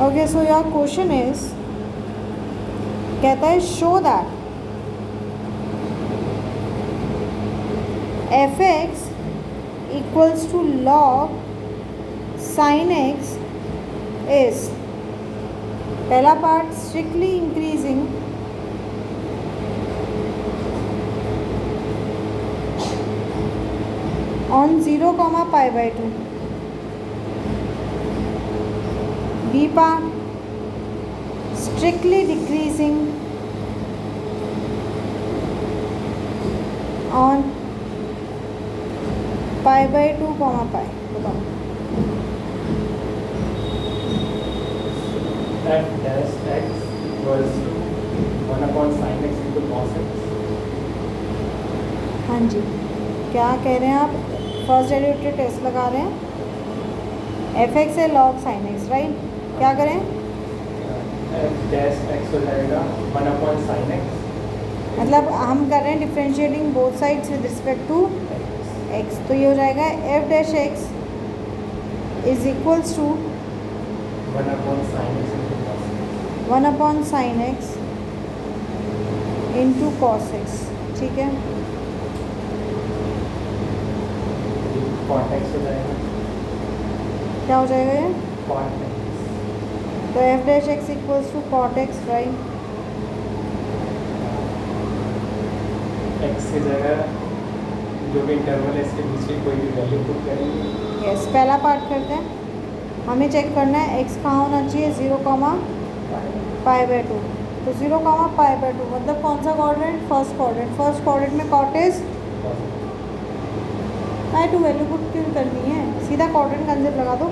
Okay, so your question is, कहता है show that f x equals to log sine x is, पहला part strictly increasing on 0, π/2. B part strictly decreasing on π/2, π. बताओ. F dash x equals to 1/sin x into cos x. हाँ जी, क्या कह रहे हैं आप? फर्स्ट डेरिवेटिव टेस्ट लगा रहे हैं. एफ एक्स है लॉग साइन एक्स, राइट. क्या करें? F dash x हो जाएगा 1/sin x. मतलब हम कर रहे हैं differentiating both sides with respect to x. तो ये हो जाएगा f dash x is equals to 1/sin x into cos x. 1/sin x into cos x. ठीक है. Cot x हो जाएगा. क्या हो जाएगा ये? Cot x. तो f dash x equals to cot x, right. x की जगह जो भी इंटरवल है इसके बीच की कोई भी वैल्यू पुट करेंगे. यस, पहला पार्ट करते हैं. हमें चेक करना है एक्स कहाँ होना चाहिए. 0, π/2. तो 0, π/2 मतलब कौन सा quadrant? First quadrant. First quadrant में कॉट इज π/2 वैल्यू पुट क्यों करनी है, सीधा क्वाड्रेंट कंसेप्ट लगा दो.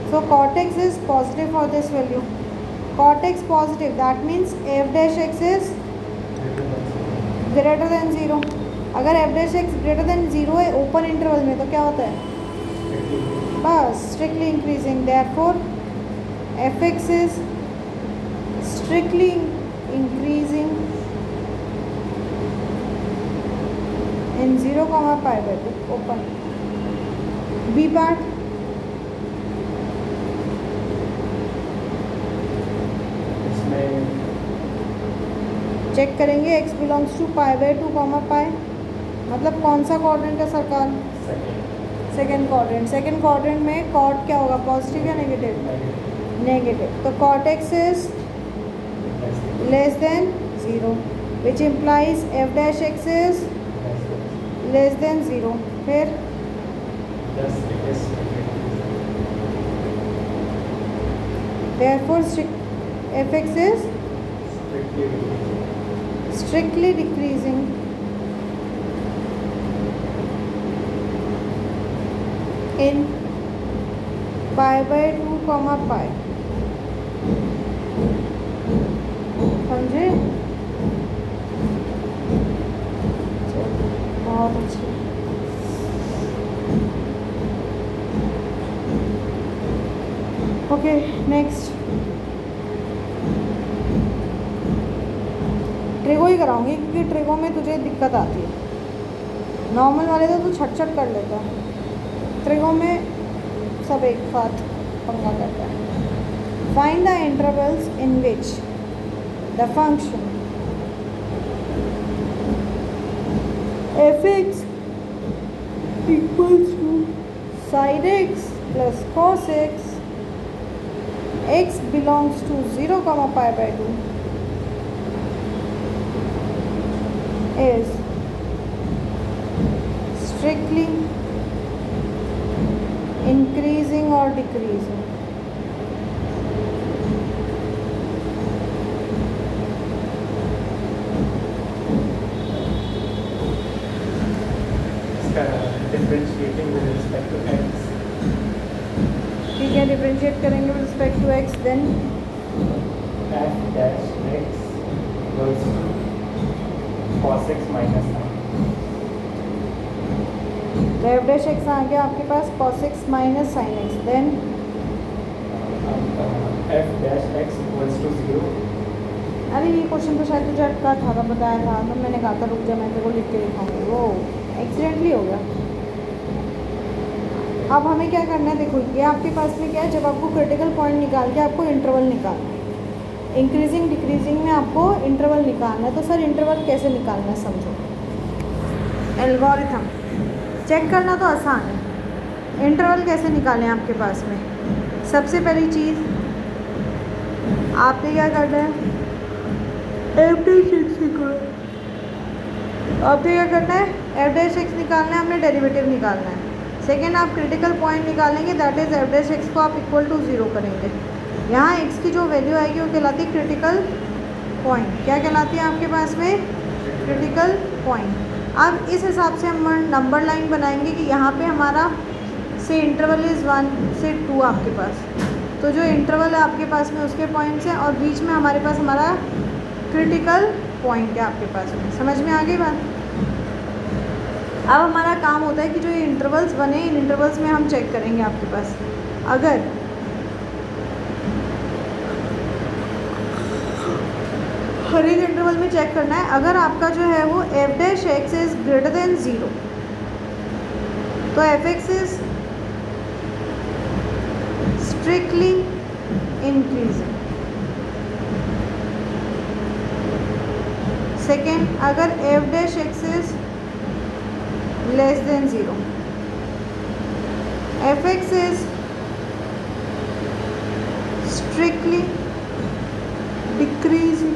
So cot x is positive for this value. Cot x positive, that means f dash x is greater than 0. अगर f dash x greater than 0 है open interval में तो क्या होता है? बस strictly increasing. Therefore f x is strictly increasing in 0, π/2 open. B part check करेंगे. x belongs to π/2, π. मतलब कौन सा क्वाड्रेंट है सरकार? Second quadrant. सेकेंड क्वाड्रेंट में कॉट क्या होगा? पॉजिटिव या नेगेटिव? नेगेटिव. तो cot x is less than 0 which implies f dash x is less than 0. फिर therefore f x is strictly decreasing in π/2, π. समझे? बहुत अच्छी. ओके, नेक्स्ट ट्रिगो ही कराऊंगी क्योंकि ट्रिगो में तुझे दिक्कत आती है. नॉर्मल वाले तो तू छट कर लेता है, ट्रिगो में सब एक साथ पंगा करता है. Find the intervals in which the function f x equals to sine x plus cos x, x belongs to 0, π/2 is strictly increasing or decreasing. Differentiating with respect to x. ठीक है, डिफ्रेंशिएट करेंगे with respect to x. Then F dash x equals to cos x minus sin. तो f dash x आ गया आपके पास cos x minus sine x. Then F dash x equals to 0. अरे ये क्वेश्चन तो शायद तुझे अटका था बताया था, तो मैंने कहा था रुक जा मैं तेरे को लिख के दिखाऊंगी. वो एक्सीडेंटली हो गया. अब हमें क्या करना है, देखो ये आपके पास में क्या है, जब आपको क्रिटिकल पॉइंट निकाल के आपको इंटरवल निकालना है, इंक्रीजिंग डिक्रीजिंग में आपको इंटरवल निकालना है। तो सर इंटरवल कैसे निकालना है, समझो। एल्गोरिथम चेक करना तो आसान है, इंटरवल कैसे निकालें आपके पास में। सबसे पहली चीज़ आपने क्या करना है, आपने क्या करना है, एफ डैश एक्स निकालना है, आपने डेरिवेटिव निकालना है। सेकेंड आप क्रिटिकल पॉइंट निकालेंगे, that is F dash x को आप इक्वल टू 0 करेंगे। यहाँ एक्स की जो वैल्यू आएगी वो कहलाती है क्रिटिकल पॉइंट। क्या कहलाती है आपके पास में, क्रिटिकल पॉइंट। अब इस हिसाब से हम नंबर लाइन बनाएंगे कि यहाँ पे हमारा से इंटरवल इज़ 1 से 2 आपके पास, तो जो इंटरवल है आपके पास में उसके पॉइंट्स हैं, और बीच में हमारे पास हमारा क्रिटिकल पॉइंट है आपके पास में। समझ में आ गई बात। अब हमारा काम होता है कि जो ये इंटरवल्स बने, इन इंटरवल्स में हम चेक करेंगे आपके पास, अगर हर एक इंटरवल में चेक करना है, अगर आपका जो है वो f dash x is greater than 0, तो f x is strictly increasing. Second, अगर f dash x is less than 0, f x is strictly decreasing.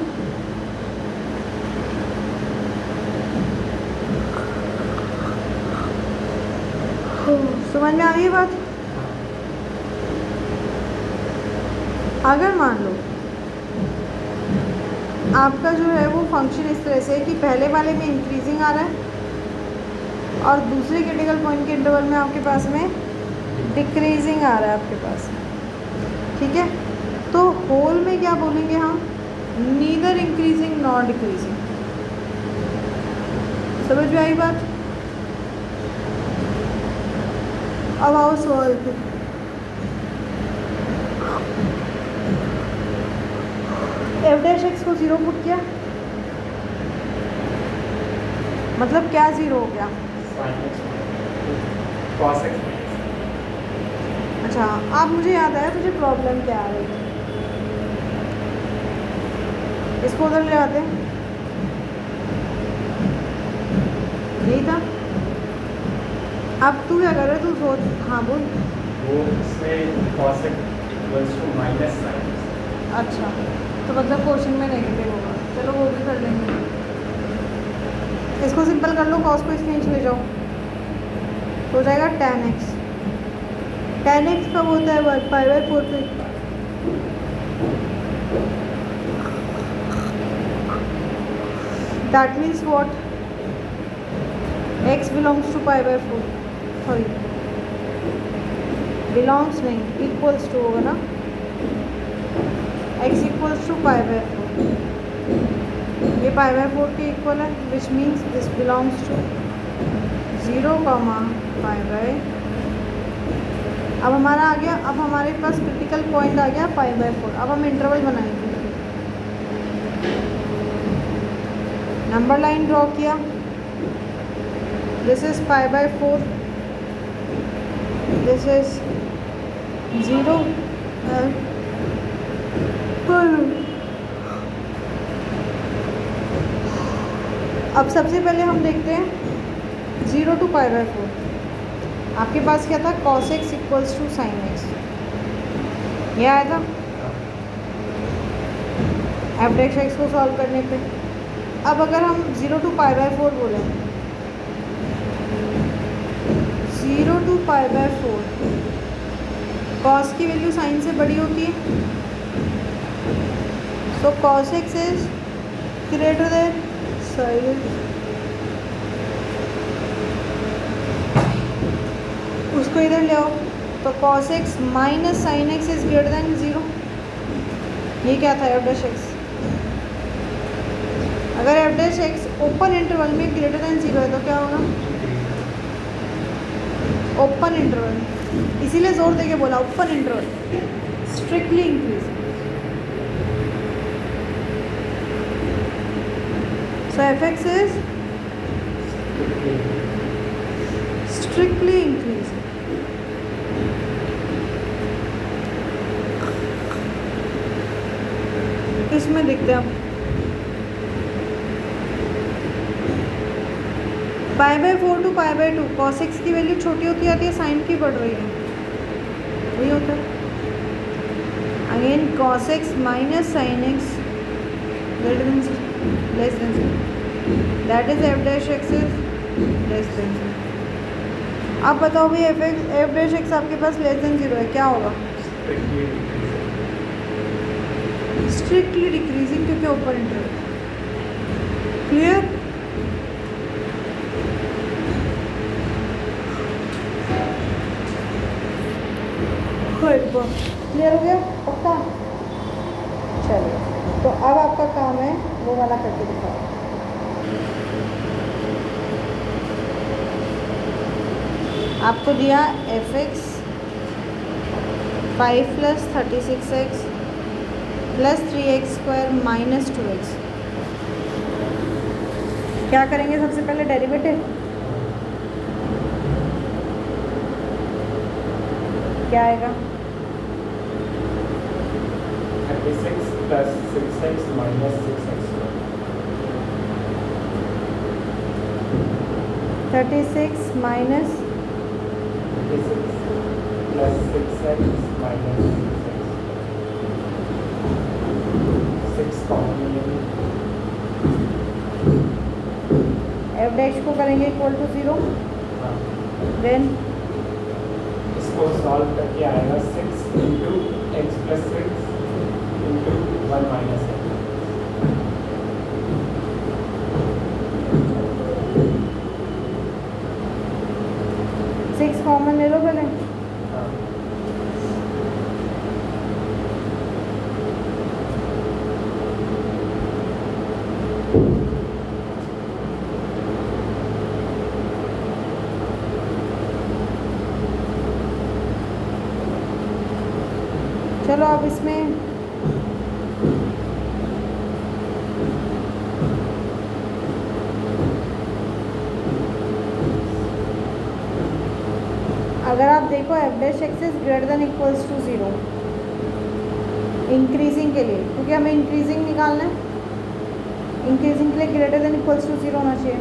समझ में आ गई बात। अगर मान लो आपका जो है वो फंक्शन इस तरह से है कि पहले वाले में इंक्रीजिंग आ रहा है और दूसरे क्रिटिकल पॉइंट के इंटरवल में आपके पास में डिक्रीजिंग आ रहा है आपके पास, ठीक है। तो होल में क्या बोलेंगे हम, नीदर इंक्रीजिंग नॉर डिक्रीजिंग। समझ में आई बात। अब आओ सवाल पे। एफ डैश एक्स को 0 पुट किया, मतलब क्या 0 हो गया, अच्छा। अब मुझे याद आया तुझे प्रॉब्लम क्या आ रही थी, इसको उधर ले आते हैं, यही था। अब तू क्या कर रहा है, तू सोच। हाँ बोल। वो उसमें cos equals to minus sine. अच्छा, तो मतलब क्वेश्चन में नेगेटिव होगा, चलो वो भी कर लेंगे। इसको सिंपल कर लो, कॉस को इसके नीचे ले जाओ, तो हो जाएगा tan x। tan x कब होता है, 1/4 पे। That means what, x belongs to π/4, sorry belongs नहीं, इक्वल्स टू होगा ना, x इक्वल्स टू π/4, ये π/4 के इक्वल है, which means this belongs to 0, π/। अब हमारा आ गया, अब हमारे पास क्रिटिकल पॉइंट आ गया π/4। अब हम इंटरवल बनाएंगे, नंबर लाइन ड्रॉ किया, दिस इज π/4, दिस इज 0। अब सबसे पहले हम देखते हैं 0 to π/4। आपके पास क्या था, cos x equals to sine x, ये आया था एफ डैश एक्स को सॉल्व करने पे। अब अगर हम 0 to π/4 बोलें, 0 to π/4, cos की वैल्यू साइन से बड़ी होती है, so cos x is greater than sine x। उसको इधर ले आओ, तो cos x minus sine x is greater than 0। ये क्या था, एफ डैश एक्स। अगर f dash x open interval में ग्रेटर देन 0 है तो क्या होगा, ओपन इंटरवल, इसीलिए जोर देके बोला open interval, strictly increase. So f x is strictly increase. इसमें देखते हैं pi by 4 to pi by 2 cos x की वैल्यू छोटी होती जाती है, साइन की बढ़ रही है, वही होता है। Again cos x minus sine x greater than less than, that is f dash x is less than. अब बताओ भाई f डैश x आपके पास लेस देन 0 है, क्या होगा? स्ट्रिक्टली डिक्रीजिंग, क्योंकि ऊपर इंटरवल। क्लियर? क्लियर हो गया? पक्का? चलिए, तो अब आपका काम है वो वाला करके दिखाओ। आपको दिया f(x) 5 + 36x + 3x² - 2x। क्या करेंगे सबसे पहले? डेरिवेटिव। क्या आएगा? 36 + 6x - 6x²। 36 minus 36 + 6x - 6x। 6 common लेंगे। f डैश को करेंगे इक्वल टू 0, हाँ, देन इसको सॉल्व करके आएगा 6 × x + 6 × 1 - x। 6 कॉमन ले लो पहले। हाँ, चलो अब इसमें अगर आप देखो f dash x is greater than equals to 0 increasing के लिए, क्योंकि हमें इंक्रीजिंग निकालना है। इंक्रीजिंग के लिए ग्रेटर देन इक्वल्स टू 0 होना चाहिए।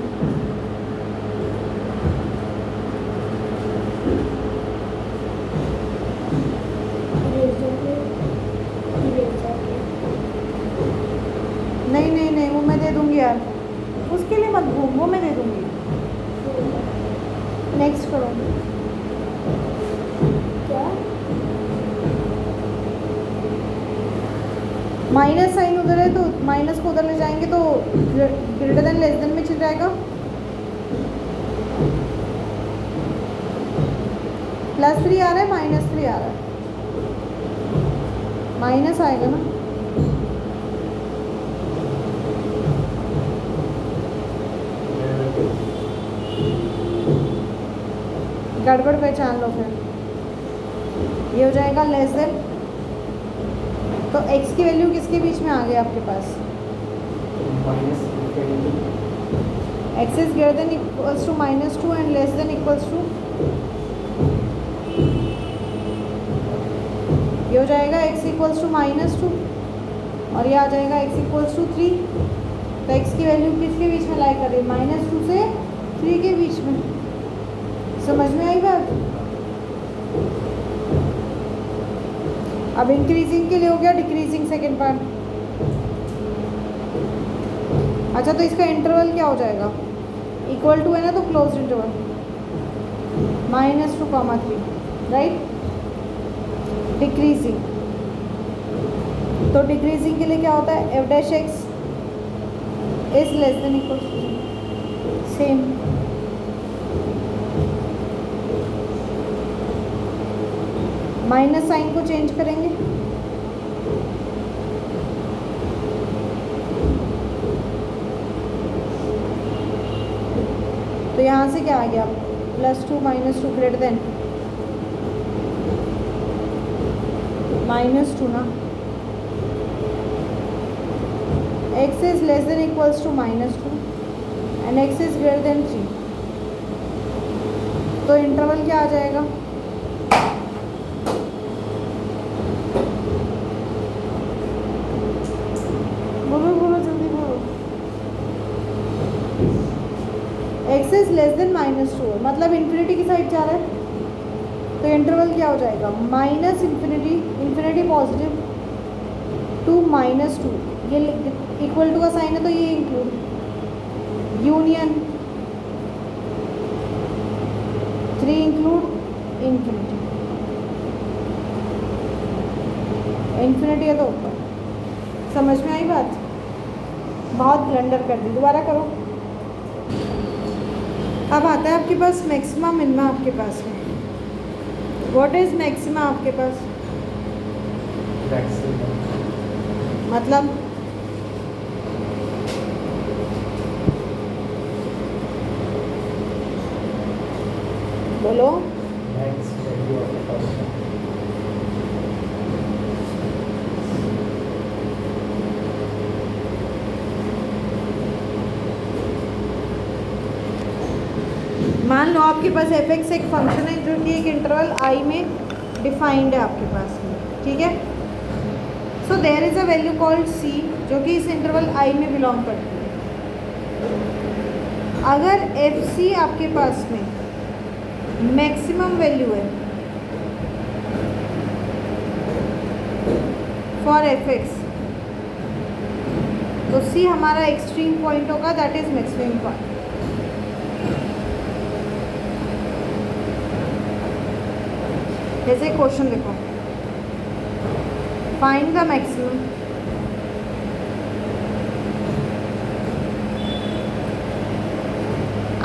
नहीं नहीं नहीं, वो मैं दे दूंगी यार, उसके लिए मत घूम, वो मैं दे दूंगी। नेक्स्ट करो। माइनस साइन उधर है तो माइनस को उधर ले जाएंगे तो ग्रेटर देन लेस देन में चल जाएगा। +3 आ रहा है, -3 आ रहा है, माइनस आएगा ना। गड़बड़ पहचान लो फिर, ये हो जाएगा लेस देन। तो x की वैल्यू किसके बीच में आ गई आपके पास? -∞। x is greater than equals to -2 and less than equals to, ये हो जाएगा x इक्वल्स टू -2 और ये आ जाएगा x इक्वल्स टू 3। तो x की वैल्यू किसके बीच में लाई कर रही है? -2 से 3 के बीच में। समझ में आई बात? अब इंक्रीजिंग के लिए हो गया, डिक्रीजिंग सेकेंड पार्ट। अच्छा, तो इसका इंटरवल क्या हो जाएगा? इक्वल टू है ना, तो क्लोज इंटरवल -2, 3, राइट। डिक्रीजिंग, तो डिक्रीजिंग के लिए क्या होता है? f dash x is less than equal to same. Minus sine को चेंज करेंगे, तो यहाँ से क्या आ गया? +2 -2 ग्रेटर देन -2 ना। x is less than equals to -2 and x is greater than 3। तो इंटरवल क्या आ जाएगा? एक्स इज लेस देन -2 मतलब इन्फिनिटी की साइड जा रहा है, तो इंटरवल क्या हो जाएगा minus infinity, infinity positive to -2, ये इक्वल टू का साइन है तो ये include union 3 include infinity, infinity है तो ऊपर। समझ में आई बात? बहुत ब्लंडर कर दी, दोबारा करो। अब आता है आपके पास मैक्सिमा मिनिमा आपके पास में। व्हाट इज मैक्सिमा आपके पास? मतलब बोलो। मान लो आपके पास एफ एक्स एक फंक्शन है जो कि एक इंटरवल आई में डिफाइंड है आपके पास में, ठीक है। So there is a value called C जो कि इस इंटरवल आई में बिलोंग करती है। अगर एफ सी आपके पास में मैक्सिमम वैल्यू है फॉर एफ एक्स, तो सी हमारा एक्सट्रीम पॉइंट होगा, दैट इज मैक्सिमम पॉइंट। जैसे क्वेश्चन देखो, find the maximum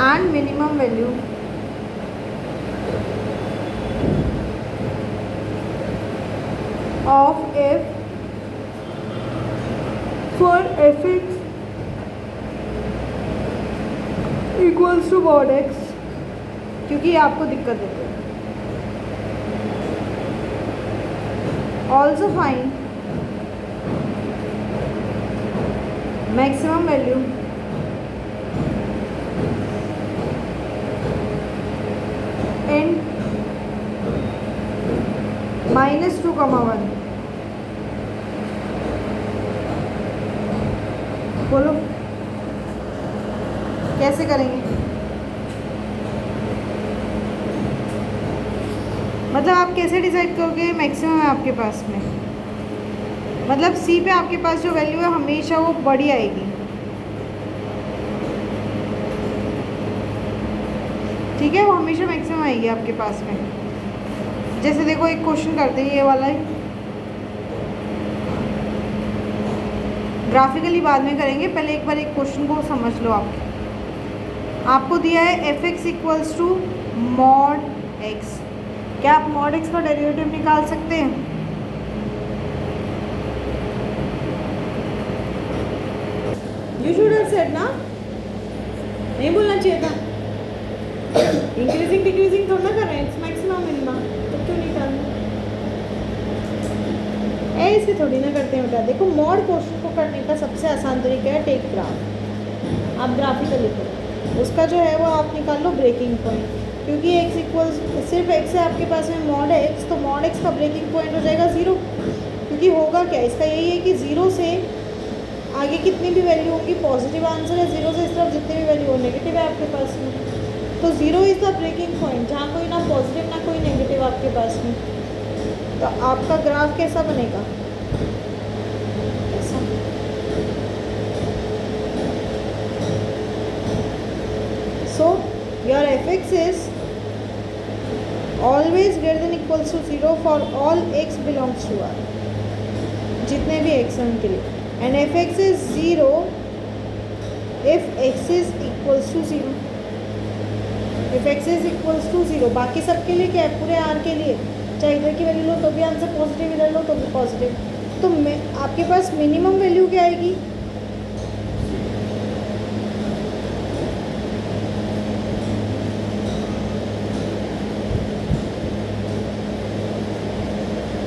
and minimum value of f for f x equals to mod x, क्योंकि ये आपको दिक्कत देते हैं। Also find maximum value in -2,1। बोलो कैसे करेंगे? मतलब आप कैसे डिसाइड करोगे मैक्सिमम है आपके पास में? मतलब सी पे आपके पास जो वैल्यू है हमेशा वो बड़ी आएगी, ठीक है, वो हमेशा मैक्सिमम आएगी आपके पास में। जैसे देखो एक क्वेश्चन करते हैं, ये वाला है, ग्राफिकली बाद में करेंगे, पहले एक बार एक क्वेश्चन को समझ लो। आपको दिया है f x equals to mod x. क्या आप मॉड एक्स का डेरिवेटिव निकाल सकते हैं? यू शुड हैव सेड ना, नहीं बोलना चाहिए था। इंक्रीजिंग डिक्रीजिंग थोड़ा ना कर रहे हैं, इट्स मैक्सिमम मिनिमम, तो क्यों निकालना? ऐसे थोड़ी ना करते हैं बेटा। देखो मॉड क्वेश्चन को करने का सबसे आसान तरीका है टेक ग्राफ। आप ग्राफिकली करो, उसका जो है वो आप निकाल लो ब्रेकिंग पॉइंट, क्योंकि x इक्वल्स सिर्फ x है आपके पास में मॉड है x, तो मॉड x का ब्रेकिंग पॉइंट हो जाएगा 0। क्योंकि होगा क्या, इसका यही है कि 0 से आगे कितनी भी वैल्यू होगी पॉजिटिव आंसर है, 0 से इस तरफ जितनी भी वैल्यू हो नेगेटिव है आपके पास में। तो 0 इज़ द ब्रेकिंग पॉइंट, जहाँ कोई ना पॉजिटिव ना कोई नेगेटिव आपके पास में। तो आपका ग्राफ कैसा बनेगा? ऐसा। So your f x is always greater than equals to 0 for all x belongs to R, जितने भी x हैं उनके लिए। And f x is 0 if x is equals to 0, if x is equals to 0। बाकी सबके लिए क्या है, पूरे R के लिए, चाहे इधर की वैल्यू लो तो भी आंसर पॉजिटिव, इधर लो तो भी पॉजिटिव। तो आपके पास मिनिमम वैल्यू क्या आएगी?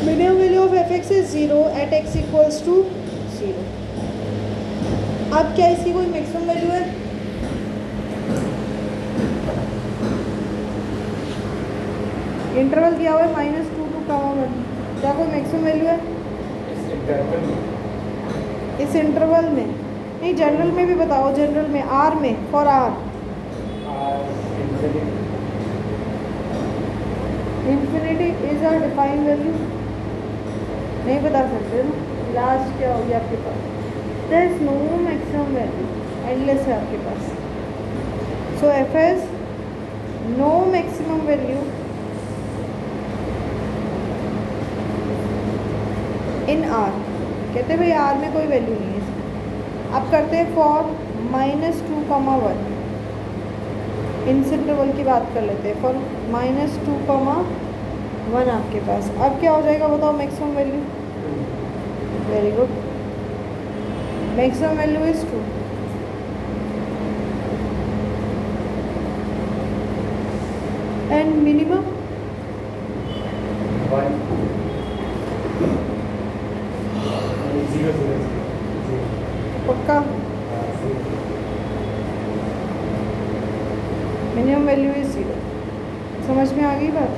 Minimum value of f x is 0 at x equals to 0। अब क्या इसकी कोई मैक्सिमम वैल्यू है? इंटरवल दिया हुआ है -2 to 1, क्या कोई मैक्सिमम वैल्यू है इस इंटरवल में? नहीं, जनरल में भी बताओ, जनरल में R में, for R infinity. Infinity is a defined value, नहीं बता सकते ना। लास्ट क्या होगी आपके पास? There is no maximum value, endless है आपके पास। So f is no maximum value in R. कहते हैं भाई आर में कोई वैल्यू नहीं है इसमें। अब करते हैं फॉर -2,1 इनस इंटरवल की बात कर लेते हैं। फॉर -2,1 आपके पास अब क्या हो जाएगा बताओ maximum value? Very good, maximum value is 2। And minimum 1 0 0 0 पक्का? Minimum value is 0। समझ में आ गई बात?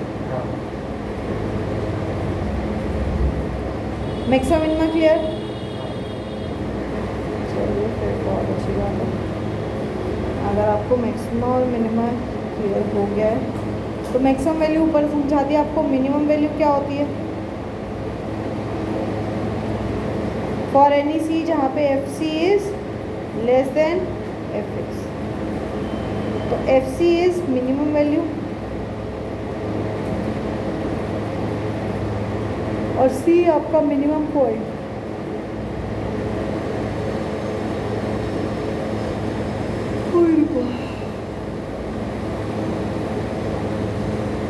Maximum minimum clear? चलिए फिर बहुत अच्छी बात है। अगर आपको मैक्सिमम और मिनिमम क्लियर हो गया है तो मैक्सिमम वैल्यू ऊपर समझा दिया आपको। मिनिमम वैल्यू क्या होती है? फॉर एनी सी जहाँ पे f C is less than f x, तो f C is minimum value और सी आपका मिनिमम पॉइंट।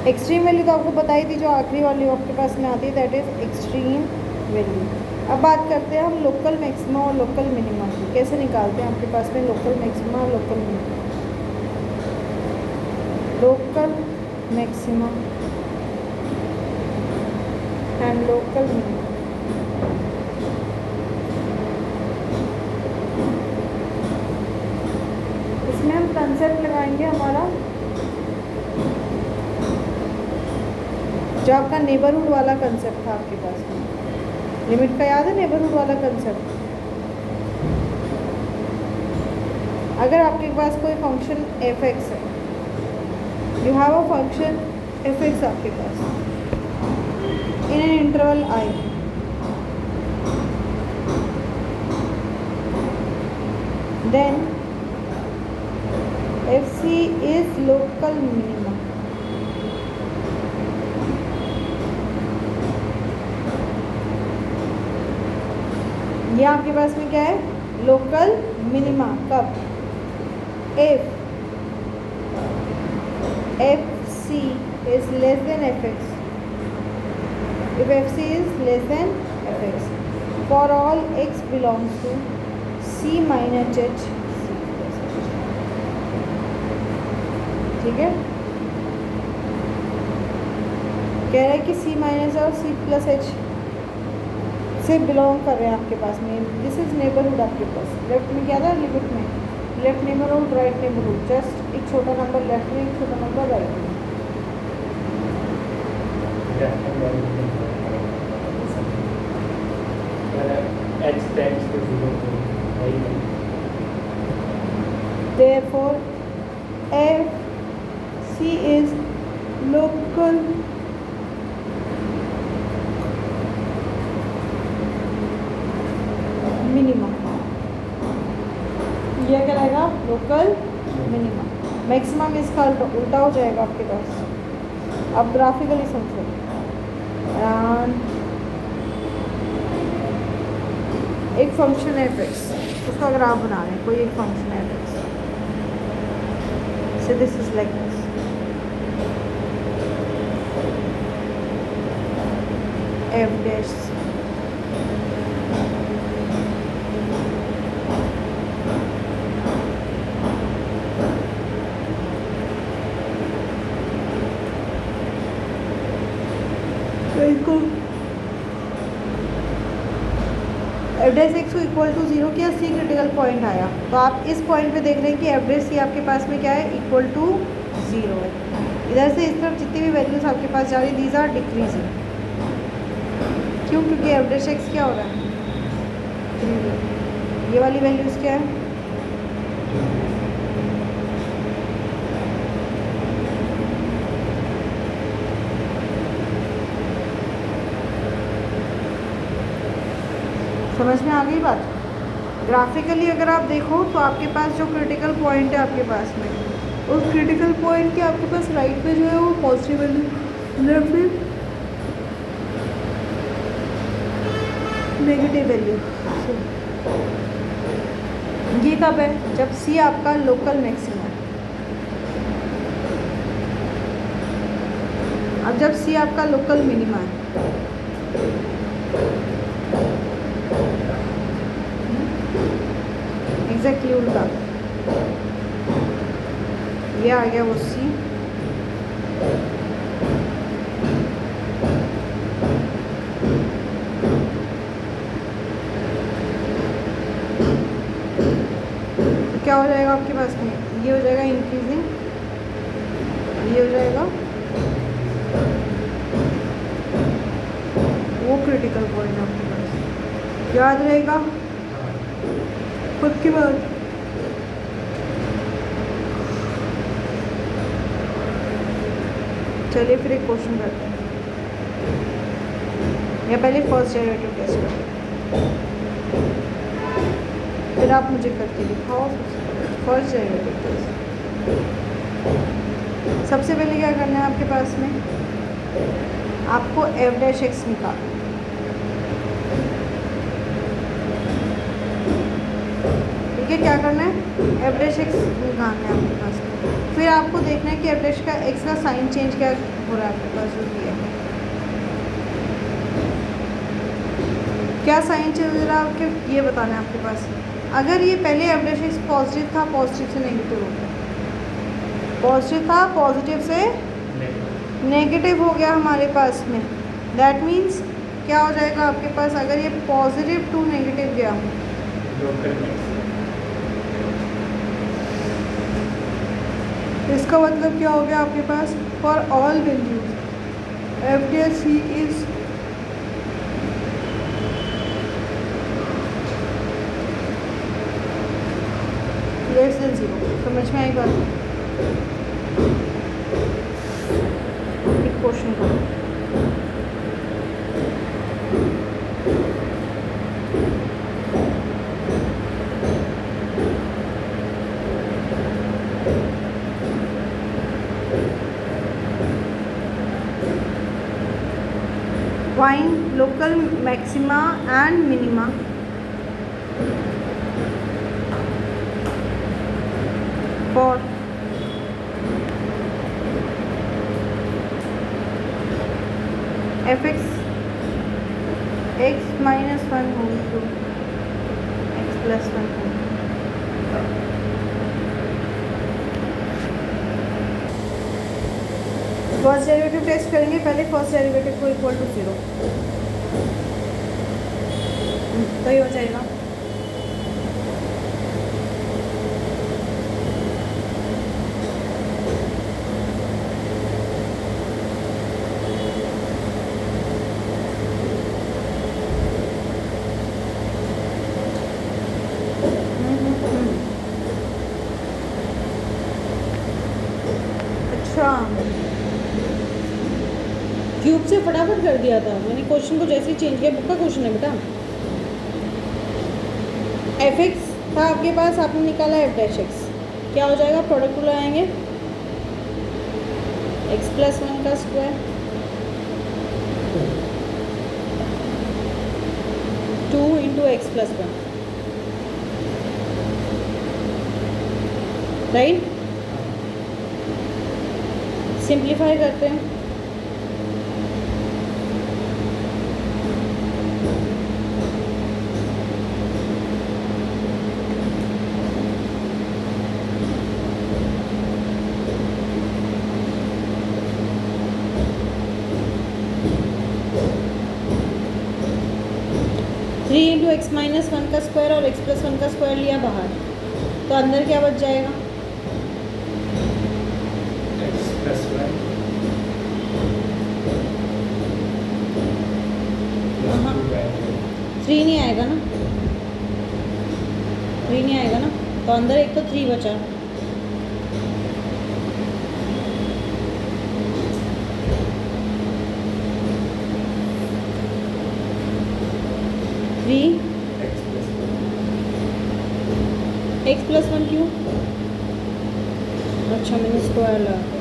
एक्सट्रीम वैल्यू तो आपको बताई थी, जो आखिरी वाली आपके पास में आती है, दैट इज एक्सट्रीम वैल्यू। अब बात करते हैं हम लोकल मैक्सिमा और लोकल मिनिमा की। कैसे निकालते हैं आपके पास में लोकल मैक्सिमा और local minima? Local maxima and local minima. इसमें हम कंसेप्ट लगाएंगे हमारा जो आपका नेबरहुड वाला कंसेप्ट था आपके पास में। लिमिट का याद है नेबरहुड वाला कंसेप्ट? अगर आपके पास कोई फंक्शन एफ एक्स है, you have a function f x आपके पास in an interval I, then f C is local minimum. ये आपके पास में क्या है? Local minima. कब? F C is less than f x, if f C is less than f x for all x belongs to c minus h. ठीक है, कह रहा है कि सी माइनस और सी प्लस एच से बिलोंग कर रहे हैं आपके पास में। दिस इज नेबरहुड आपके पास। लेफ्ट में क्या था? लिमिट में left neighbourhood, right neighbourhood. Just एक छोटा नंबर लेफ्ट में, एक छोटा नंबर राइट में। H tends to 0 to right. Therefore, F C is local minimum. यह क्या रहेगा? Local minimum. मैक्सिमम इसका उल्टा हो जाएगा आपके पास। अब ग्राफिकली समझो। एक फंक्शन एफ एक्स, उसका ग्राफ बना रहे हैं, कोई एक function f x. So this is like this. F dash C. F dash x को इक्वल टू 0 किया, सी क्रिटिकल पॉइंट आया, तो आप इस पॉइंट पे देख रहे हैं कि एफ डैश सी आपके पास में क्या है? इक्वल टू 0 है। इधर से इस तरफ जितनी भी वैल्यूज आपके पास जा रही, दीज आर डिक्रीजिंग। क्यों? क्योंकि एफ डैश एक्स क्या हो रहा है? ये वाली वैल्यूज क्या है? समझ में आ गई बात? ग्राफिकली अगर आप देखो तो आपके पास जो क्रिटिकल पॉइंट है आपके पास में, उस क्रिटिकल पॉइंट के आपके पास राइट पे जो है वो पॉजिटिव वैल्यू, लेफ्ट में नेगेटिव वैल्यू। ये कब है? जब सी आपका लोकल मैक्सिमा है। अब जब सी आपका लोकल मिनिमा है, एग्जैक्टली उल्टा, ये आ गया वो सी, क्या हो जाएगा आपके पास में? ये हो जाएगा इंक्रीजिंग, ये हो जाएगा वो क्रिटिकल पॉइंट आपके पास, याद रहेगा खुद की बात। चलिए फिर एक क्वेश्चन करते हैं, या पहले फर्स्ट डेरिवेटिव टेस्ट करते हैं, फिर आप मुझे करके दिखाओ फर्स्ट डेरिवेटिव टेस्ट। सबसे पहले क्या करना है आपके पास में? आपको एफ डैश एक्स निकालना, ठीक है? क्या करना है? एफ डैश एक्स निकालना है आपके पास में। फिर आपको देखना है कि एफ डैश का एक्स का साइन चेंज क्या हो रहा है आपके पास, जो भी है क्या साइन चेंज हो रहा है आपके, ये बताना है आपके पास। अगर ये पहले एफ डैश एक्स पॉजिटिव था, पॉजिटिव से नेगेटिव हो गया, पॉजिटिव था पॉजिटिव से नेगेटिव हो गया हमारे पास में, दैट मीन्स क्या हो जाएगा आपके पास? अगर ये पॉजिटिव टू नेगेटिव गया, इसका मतलब क्या हो गया आपके पास? For all values f dash c is less than 0। समझ में आई बात? एक क्वेश्चन करो, find local maxima and minima for fx x minus 1 whole to x plus 1 whole। First derivative test करेंगे, पहले फर्स्ट डेरिवेटिव को इक्वल टू 0 तो ये हो जाएगा अच्छा, क्यूब से फटाफट कर दिया था मैंने क्वेश्चन को, जैसे ही चेंज किया। बुक का क्वेश्चन है बेटा। एफ एक्स था आपके पास, आपने निकाला एफ डैश एक्स, क्या हो जाएगा? प्रोडक्ट को लगाएंगे एक्स प्लस 1 का square 2 into x plus 1, right? Simplify करते हैं, थ्री इंटू एक्स माइनस 1 का स्क्वायर और एक्स प्लस 1 का स्क्वायर लिया बाहर, तो अंदर क्या बच जाएगा? x plus 1 3 नहीं आएगा ना, 3 नहीं आएगा ना, तो अंदर एक तो 3 बचा, थ्री प्लस वन क्यों? अच्छा मैंने स्क्वायर लगा दिया।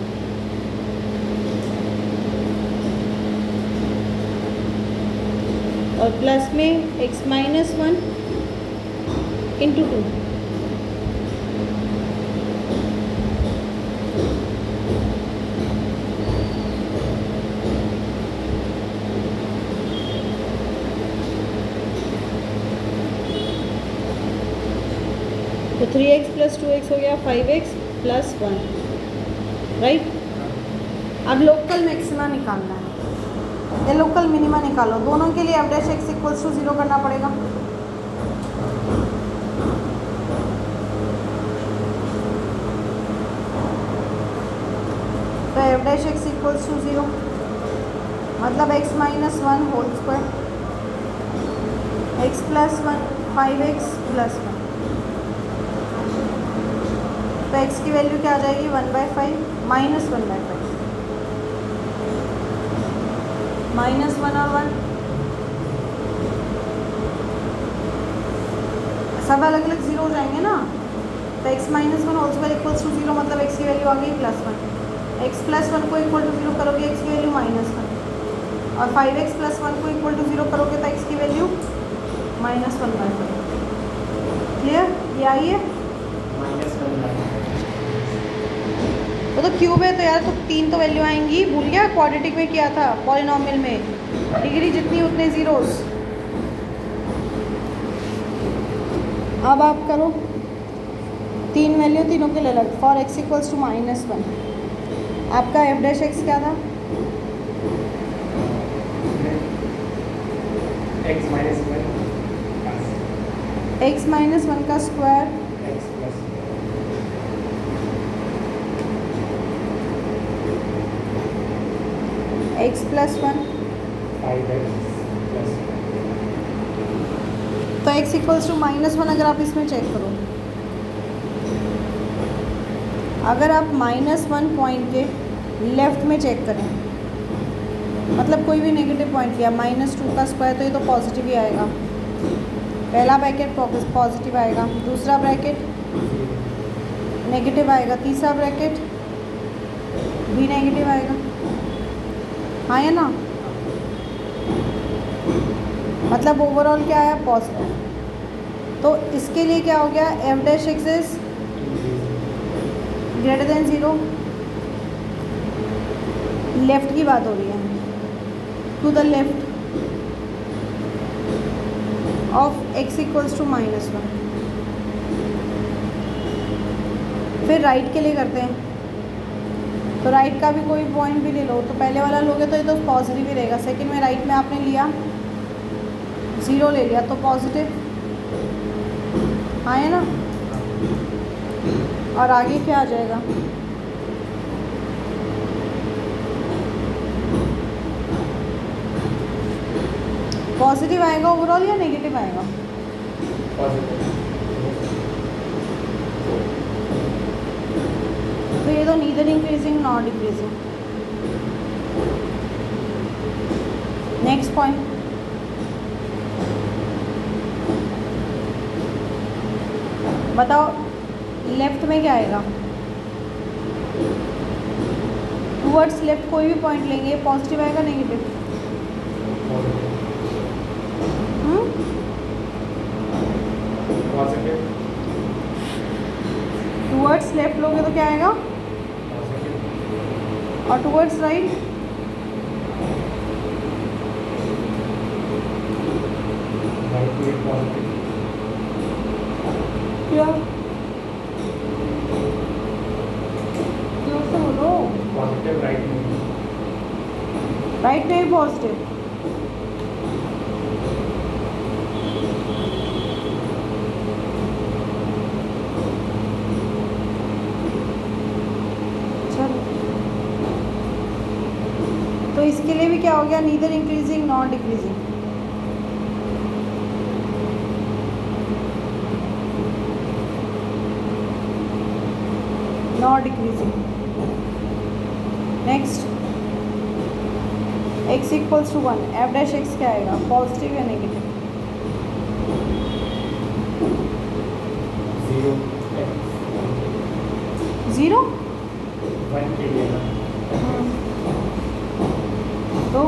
और प्लस में x minus one into two. तो 3x प्लस 2x हो गया 5x प्लस 1, राइट। अब लोकल मैक्सिमा निकालना है या लोकल मिनिमा निकालो। दोनों के लिए f dash x equals to 0 करना पड़ेगा। तो f dash x equals to 0 मतलब x minus one whole square, x plus one 5x plus one. तो x की वैल्यू क्या आ जाएगी 1/5 माइनस 1/5 माइनस 1 और 1 सब अलग अलग जीरो हो जाएंगे ना। तो x minus one whole square equals to 0 मतलब x की वैल्यू आ गई plus one. x plus one को इक्वल टू 0 करोगे x की वैल्यू माइनस वन, और 5x प्लस वन को इक्वल टू 0 करोगे तो x की वैल्यू माइनस 1/5। क्लियर? ये आई है वो तो क्यूब है तो यार तो 3 तो वैल्यू आएंगी। भूल गया क्वाड्रेटिक में किया था पॉलिनॉमियल में, डिग्री जितनी उतने जीरोस। अब आप करो 3 वैल्यू तीनों के लिए अलग। For x equals to minus one आपका एफ डैश एक्स क्या था? x minus one x minus one का square x plus x plus one 5x plus तो x equals to minus one. अगर आप इसमें चेक करो, अगर आप माइनस वन पॉइंट के लेफ्ट में चेक करें, मतलब कोई भी नेगेटिव पॉइंट लिया, माइनस टू का स्क्वायर तो ये तो पॉजिटिव ही आएगा। पहला ब्रैकेट पॉजिटिव आएगा, दूसरा ब्रैकेट नेगेटिव आएगा, तीसरा ब्रैकेट भी नेगेटिव आएगा। हाँ या ना? मतलब ओवरऑल क्या आया? पॉजिटिव। तो इसके लिए क्या हो गया? F dash x is greater than 0। Left की बात हो रही है, to the left of x equals to minus one. फिर राइट के लिए करते हैं, तो राइट का भी कोई पॉइंट भी ले लो। तो पहले वाला लोगे तो ये तो पॉजिटिव ही रहेगा। सेकंड में राइट में आपने लिया 0 ले लिया तो पॉजिटिव, हाँ है ना? और आगे क्या आ जाएगा? पॉजिटिव आएगा ओवरऑल या नेगेटिव आएगा? पॉजिटिव। तो ये तो neither increasing not decreasing. Next point, बताओ लेफ्ट में क्या आएगा? टूवर्ड्स लेफ्ट कोई भी पॉइंट लेंगे, पॉजिटिव आएगा नेगेटिव? पॉजिटिव। टूवर्ड्स लेफ्ट लोगे तो क्या आएगा? और टूवर्ड्स राइट? राइट में पॉजिटिव। क्या क्यों से बोलो? पॉजिटिव राइट में। राइट में भी पॉजिटिव। चलो तो इसके लिए भी क्या हो गया? Neither increasing not decreasing. Not decreasing. Next x equals to 1, f dash x क्या आएगा? पॉजिटिव या नेगेटिव? 0 0 1 के लिए ना तो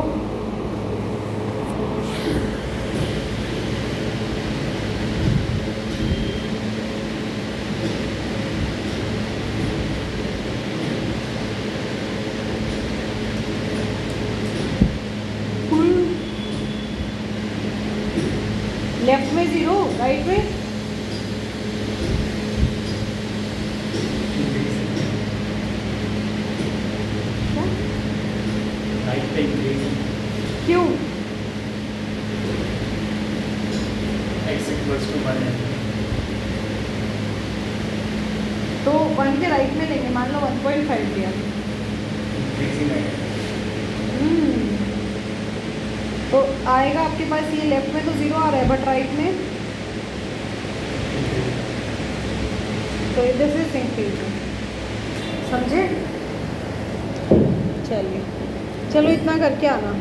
लेफ्ट में 0, राइट में क्या? राइट पे इंक्रीजिंग क्यों? x इक्वल्स टू 1 है तो 1 के राइट में लेंगे, मान लो 1.5 लिया। इंक्रीजिंग है तो आएगा आपके पास ये लेफ्ट में तो 0 आ रहा है बट राइट में तो इधर से इंक्रीज समझे? चलिए चलो इतना करके आना।